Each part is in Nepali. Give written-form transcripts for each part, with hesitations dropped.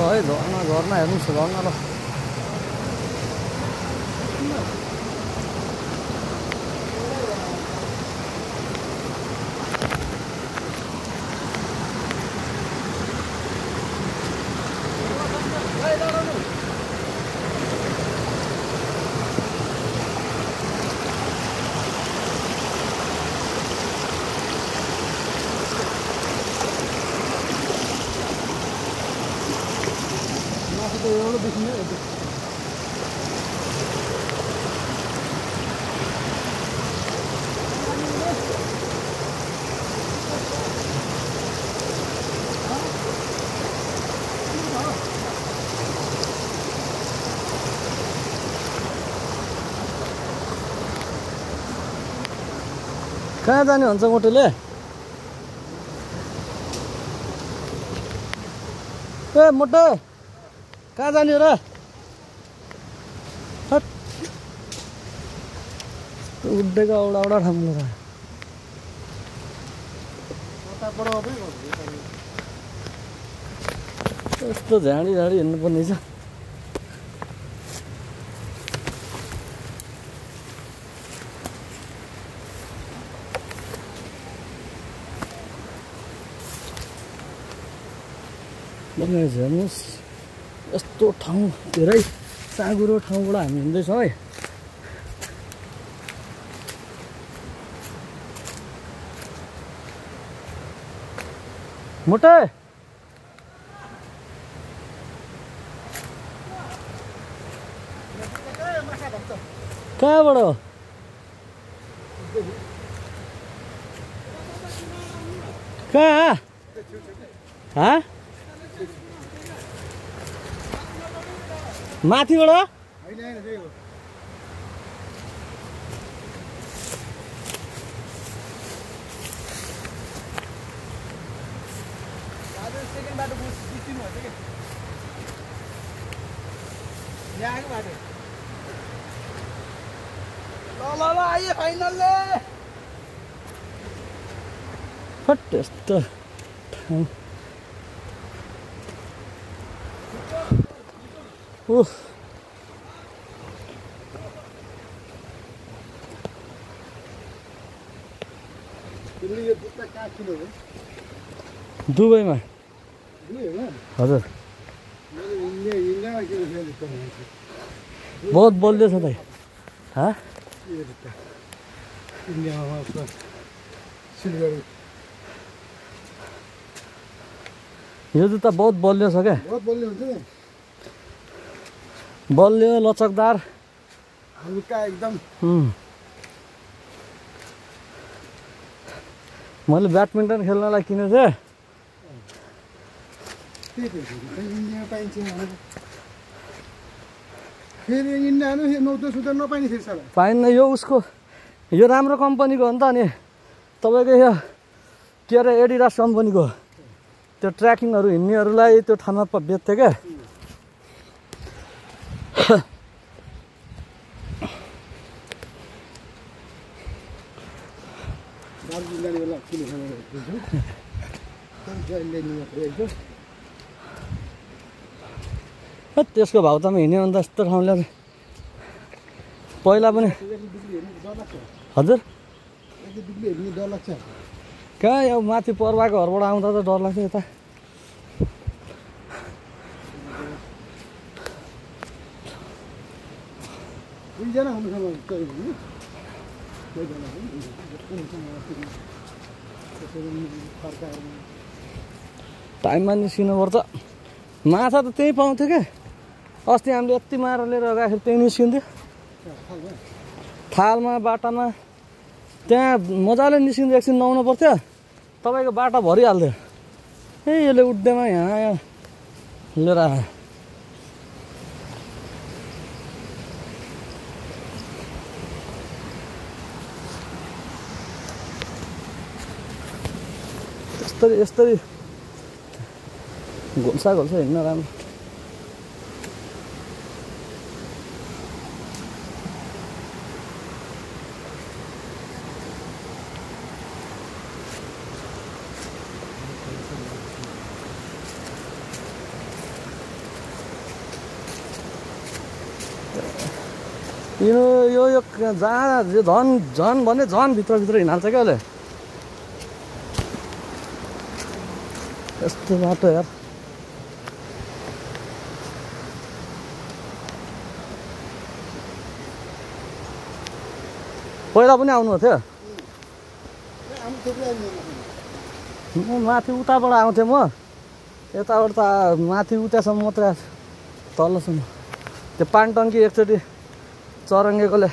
है झर्ना झर्ना हेर्नुहोस् झर्ना ल एवढं दिसून येतं कहाँ जाने भन्छ मोटोले ए मोटो कहाँ जाने हो र उड्डेको औडा औडा ठाउँमा छ यस्तो झाडी झाडी हिँड्नु पर्ने छ हेर्नुहोस् यस्तो ठाउँ धेरै साँघुरो ठाउँबाट हामी हिँड्दैछौँ है मोटे कहाँबाट हो कहाँ हाँ माथिबाट ल आइए फाइनलले फट यस्तो ठाउँ उफ दुबईमा हजुर बहुत बलियो छ दाइ हाँ यो जुत्ता बहुत बलियो छ क्या बहुत बलियो हुन्छ नि बलियो लचकदार हल्का एकदम मैले ब्याडमिन्टन खेल्नलाई किनेको थिएँ इन्डियामा पाइन्छ फेरि इन्डियामा नौतो सुत्ता नपाइने फेरि साला पाइन्न यो उसको यो राम्रो कम्पनीको हो नि त अनि तपाईँको यो के अरे एडिडास कम्पनीको त्यो ट्र्याकिङहरू हिँड्नेहरूलाई त्यो ठाउँमा बेच्थ्यो क्या त्यसको भाउ त हिँड्यो भने त यस्तो ठाउँले पहिला पनि हजुर कहाँ यो माथि पर्वाको घरबाट आउँदा त डर लाग्छ यता टाइममा निस्किनुपर्छ माछा त त्यही पाउँथ्यो क्या अस्ति हामीले यति मार लिएर गएखेरि त्यही निस्किन्थ्यो थालमा बाटामा त्यहाँ मजाले निस्किँदा एकछिन नुहाउनु पर्थ्यो तपाईँको बाटा भरिहाल्थ्यो ए यसले उड्दैमा यहाँ लिएर आयो यस्तरी घोल्सा हिँड्न राम्रो यो जहाँ झन् भने झन् भित्रभित्र हिँड्छ क्या अहिले यस्तो बाटो यार पहिला पनि आउनु थियो म माथि उताबाट आउँथेँ म यताबाट त माथि उतासम्म मात्रै तलसम्म त्यो पानी टङ्की एकचोटि चरङ्गेकोले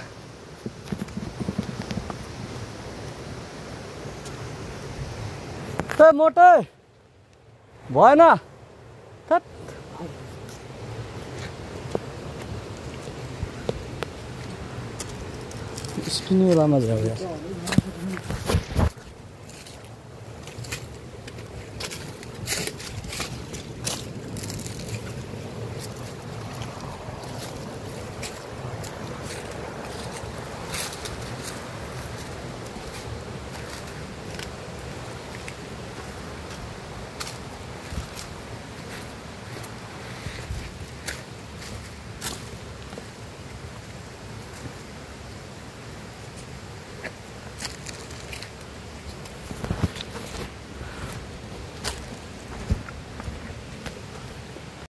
ए मोटे भएन स्पिनिङ लामा झ्याउ